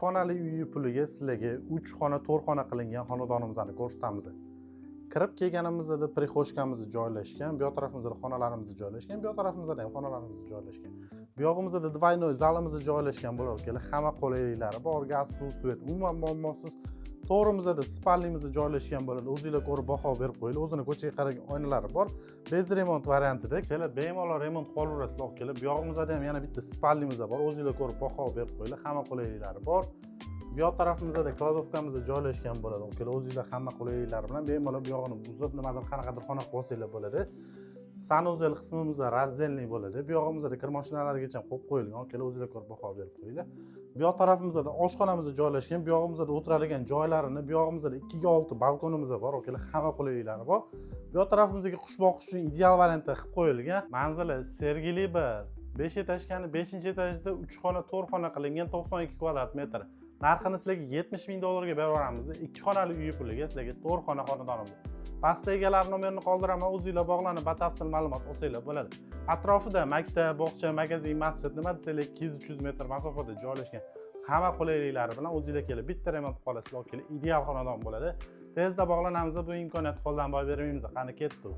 xonali uy puliga sizlarga 3 xona 4 xona qilingan xonadonimizni ko'rsatamiz. Kirib kelganimizda prixoshkamiz joylashgan, bu yoq tarafimizda xonalarimiz joylashgan, bu yoq tarafimizda ham xonalarimiz joylashgan. Bu yog'imizda двойной zalimiz joylashgan bo'lib keladi. Hamma qulayliklari bor, gaz, suv, svet, umuman muammosiz. To'g'rimizda spalnimiz joylashgan bo'ladi. O'zingizlar ko'rib baho berib qo'yinglar. O'zini ko'chaga qaragan oynalari bor. Bez remont variantida kelib bemalol remont qolaverasizlar olib kelib. Bu yog'imizda ham yana bitta spalnimiz bor. O'zingizlar ko'rib baho berib qo'yinglar. Hamma qulayliklari bor. Bu yoq tarafimizda kladovkamiz joylashgan bo'ladi. O'zingizlar hamma qulayliklari bilan bemalol bu yog'ini buzib, nimadir qanaqadir xona qilsanglar bo'ladi. Sanuzel qismimizda razdelniy bo'ladi. Bu yog'imizda kir mashinalargacha qo'yib qo'yilgan. O'zingizlar ko'rib baho berib qo'yinglar. Bu yoq tarafimizda oshxonamiz joylashgan. Bu yog'imizda o'tiradigan joylarini, bu yog'imizda 2 ga 6 balkonimiz bor. Hamma qulayliklari bor. Bu yoq tarafimizga qush boqish uchun ideal variantda qilib qo'yilgan. Manzili Sergeli 5 etajkani 5-etajda 3 xona 4 xona qilingan 92 kvadrat metr. Narxini sizlarga $70,000 ga beraveramiz. 2 xonali uy puliga sizlarga 4 xona xonadonimiz. Pastda egalar nomerini qoldiraman, o'zingizlar bog'lanib batafsil ma'lumot olsanglar bo'ladi. Atrofida maktab, bog'cha, magazin, masjid nima desanglar 200-300 metr masofada joylashgan. Hamma qulayliklari bilan o'zingizlar kelib bitta remont qilasizlar, ideal xonadon bo'ladi. Tezda bog'lanamiz, bu imkoniyatni qo'ldan boy bermaymiz. Qani ketdi.